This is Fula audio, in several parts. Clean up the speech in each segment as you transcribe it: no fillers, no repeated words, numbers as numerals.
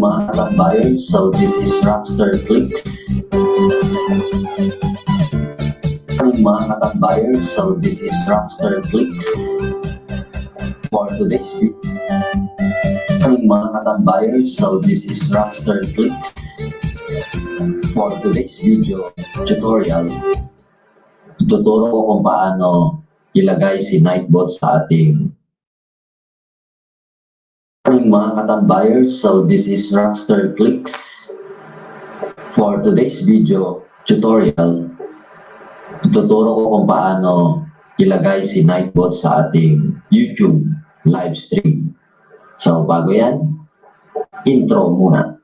Mga Tambayan, so this is RAQZTER Clicks. Mga Tambayan, so this is RAQZTER Clicks. For today's video. Mga Tambayan, so this is RAQZTER Clicks. For today's video tutorial, tuturo ko kung paano ilagay si Nightbot sa ating mga katambayan, so this is RAQZTER Clicks. For today's video tutorial, tuturo ko kung paano ilagay si Nightbot sa ating YouTube live stream. So bago yan, intro muna.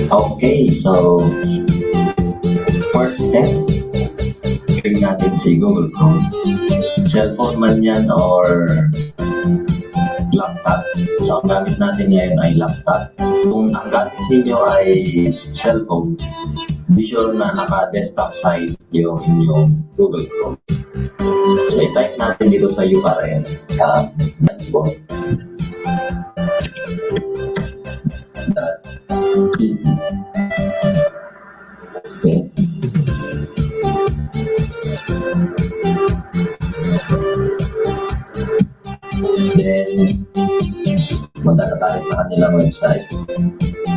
Okay, so first step, click natin si Google Chrome. Cellphone man yan or laptop. So, ang gamit natin ngayon ay laptop. Kung ang gamit ninyo ay cellphone, be sure na naka-desktop site yung inyong Google Chrome. So, i-type natin dito sa URL. Okay. Then, punta na tayo sa kanilang website.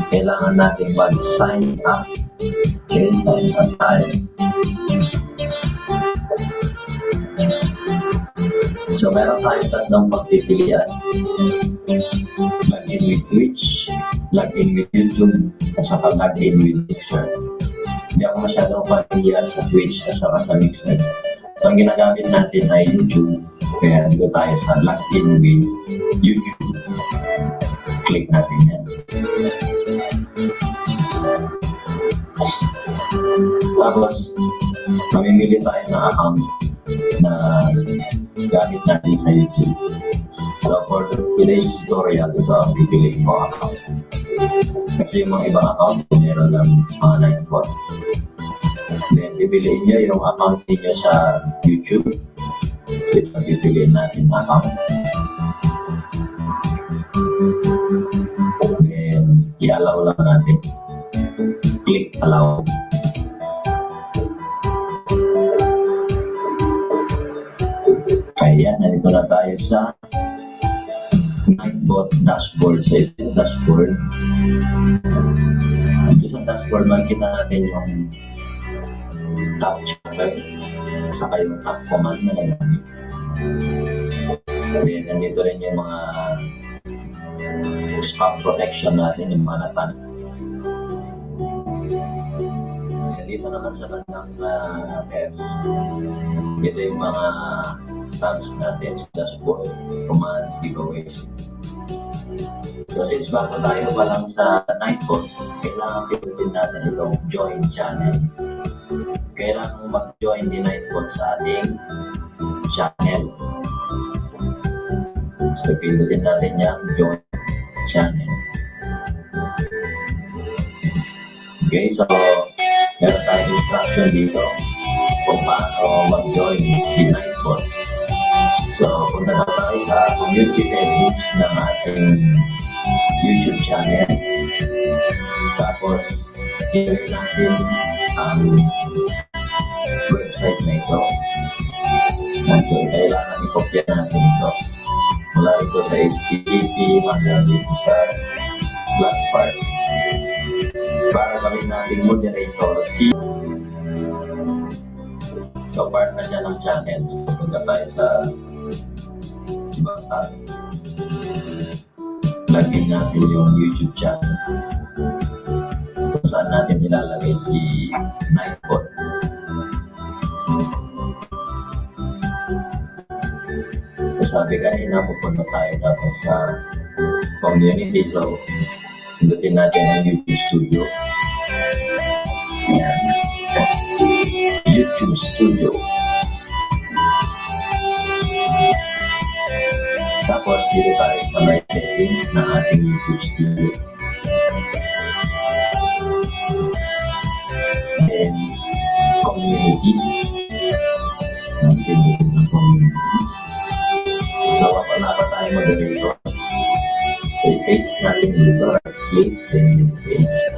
Kailangan natin mag-sign up. Okay, sign up tayo. So, meron tayo tatlong pagpipilian. Login with Twitch, login with YouTube, at saka login with Mixer. Hindi ako masyadong familiar sa Twitch at saka sa Mixer. So, ang ginagamit natin ay YouTube. Kaya dito tayo sa login with YouTube. Click natin yan. Tapos, mamimili tayo ng account na gamit natin sa YouTube. So, for today's tutorial, ito ang pipiliin mo account. Kasi yung mga ibang account, meron ng mga Nightbot. Then, pipiliin nyo yung account niyo sa YouTube. Ito ang pipiliin natin na account. Then, i-allow lang natin. Click allow. Kaya, nandito na tayo sa Nightbot dashboard. So, ito yung dashboard. Ito sa dashboard, makikita natin yung top channel saka yung top command na nagamit. Then, nandito rin yung mga spam protection natin, yung mga natan. Dito naman sa bandang F, ito yung mga tabs natin sa dashboard, commands, giveaways. So since bago tayo pa lang sa Nightbot, kailangan pindutin natin itong join channel. Kailangan mag-join din Nightbot sa ating channel. So pindutin natin yung join channel. Okay, so meron tayong instruction dito kung paano mag-join si Nightbot. So, punta na tayo sa community settings ng ating YouTube channel. Tapos, i-link natin ang website na ito. So, kailangan i-copy natin ito. Mula ito sa HTTP hanggang dito sa last part. Para gawin natin moderator si. So, part na siya ng channels. Punta tayo sa ibang tab. Lagyan natin yung YouTube channel. ay si Nightbot. So sabi kanina, pupunta tayo dapat sa community. So, pindutin natin ang YouTube Studio. Ayan. YouTube Studio. Tapos, dito tayo sa may settings ng ating YouTube Studio. Then, community. Pindutin ng community. So, wala pa tayo moderator. So, i-paste natin dito. Click, then paste.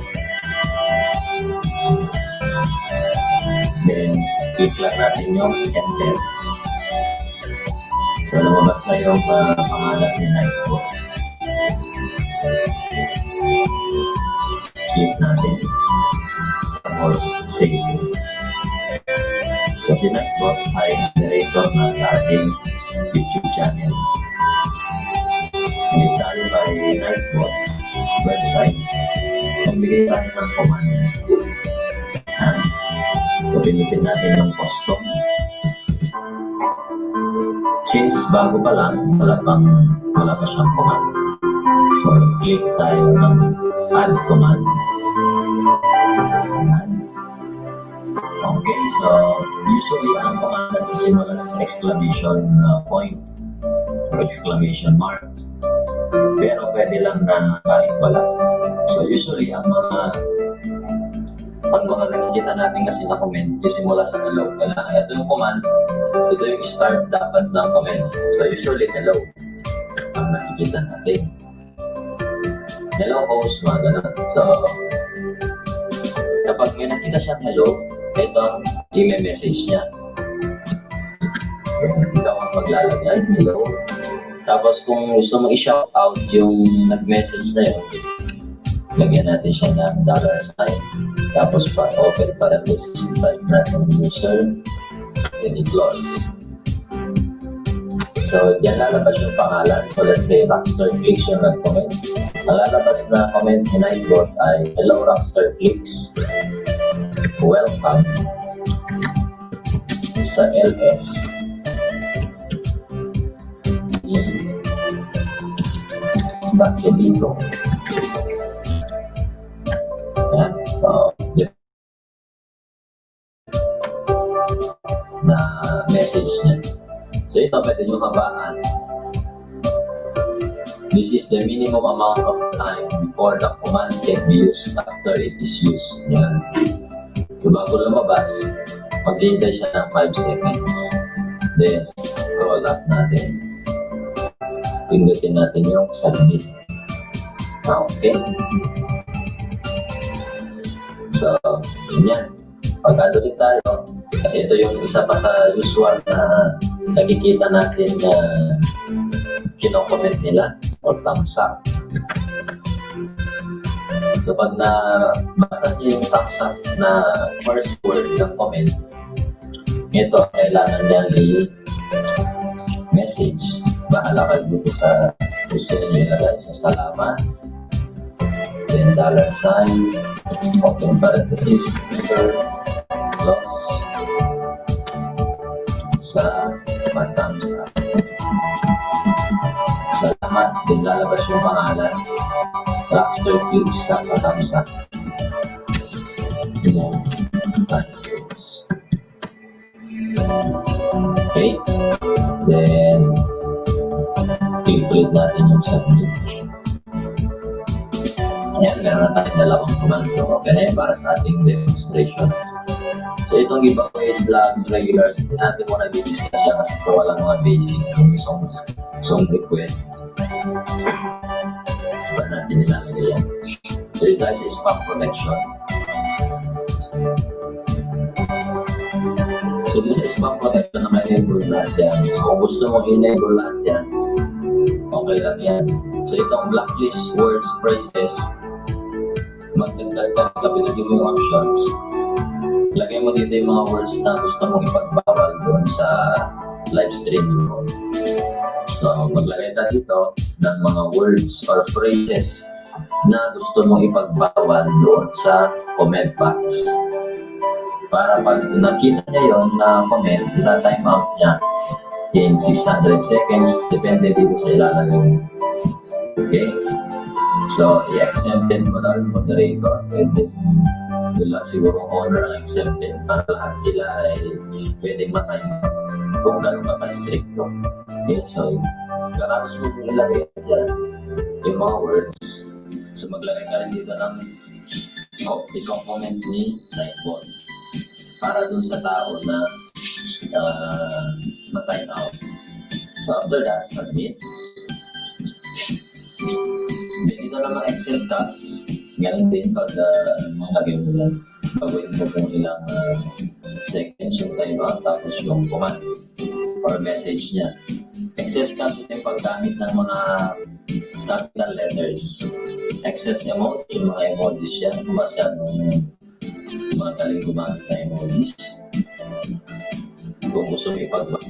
Then, click lang natin yung enter. So, lumabas na yung pangalan ni Nightbot. Click natin. Tapos, save. So, si Nightbot ay moderator na sa ating YouTube channel. Click tayo kay Nightbot website. Magbigay tayo ng command. So, pinitin natin yung custom. Since bago pa lang, wala pa siyang command. So, click tayo ng add command. Okay, so usually ang command nagsisimula sa exclamation point or exclamation mark. Pero pwede lang na kahit wala. So usually ang pag nakikita natin kasi na comment, sisimula sa hello. Ito yung command, ito yung start dapat ng comment. So usually hello ang nakikita natin. Hello host, mga ganun. So kapag may nakita siyang hello, ito ang i-message niya. Ikaw ang maglalagay, hello. Tapos kung gusto mong i-shout out yung nag-message na yun, lagyan natin siya ng $sign. Tapos open parenthesis, type natin user, then i-close. So, diyan lalabas yung pangalan. So, let's say RAQZTER Clicks yung nag-comment. Ang lalabas na comment ni Nightbot ay, hello RAQZTER Clicks. Welcome sa LS. Bakit dito? Ayan. So, na message niya. So, ito pwede nyo habaan. This is the minimum amount of time before the command can be used after it is used. Yan. So, bago lumabas, maghihintay siya ng 5 seconds. Then, scroll up natin. Pindutin natin yung submit. Okay. So, yan. Pagkadulit tayo, kasi ito yung isa pa sa usual na nakikita natin na kino-comment nila o thumbs up. So pag nabasa niyo yung thumbs up na first word ng comment, ito kailangan niyang i-message. Bahala kayo dito sa gusto niyo ilagay sa salamat. Then $sign, open parenthesis, user, close, sa thumbs up. Salamat, din lalabas yung pangalan. RAQZTER Clicks sa thumbs up. Okay. Then, click natin yung submit. Ayan, meron na tayong dalawang command. So, okay na yun para sa ating demonstration. So, itong giveaways, vlogs, regulars, hindi natin muna i-discuss siya kasi ito walang mga basic song request. Ba natin nilalagay yan. So, ito ay spam protection. So, this is spam protection na ma-enable lahat yan. So, kung gusto mong i-enable lahat yan, okay lang yan. So, itong blacklist words, phrases, magdagdag ka, kapilagin mo yung options. Lagay mo dito yung mga words na gusto mong ipagbawal doon sa live streaming mo. So, maglagay tayo dito ng mga words or phrases na gusto mong ipagbawal doon sa comment box. Para pag nakita niya yon na comment, ita-time out niya in 600 seconds, depende dito sa ilalagay mo. Okay? So, i-exempted mo na yung moderator. Pwede. Wala siguro honor ang exempted para lahat sila ay pwedeng matime kung gano'n ka pa-stricto. Okay? So, katapos mo kung ilagay dyan yung mga words. So, maglagay ka rin dito ng i-comment ni Nightball para dun sa tao na na-time out. So, after that, submit. Then, ito naman excess tabs. Ganun din pag maglagay mo lang. Baguhin mo kung ilang seconds yung time out tapos yung command or message niya. Excess tabs yung paggamit ng mga capital letters. Excess emoji, yung mga emojis yan. Masyadong mga galing gumamit na emojis. Kung gusto mo ipagbago.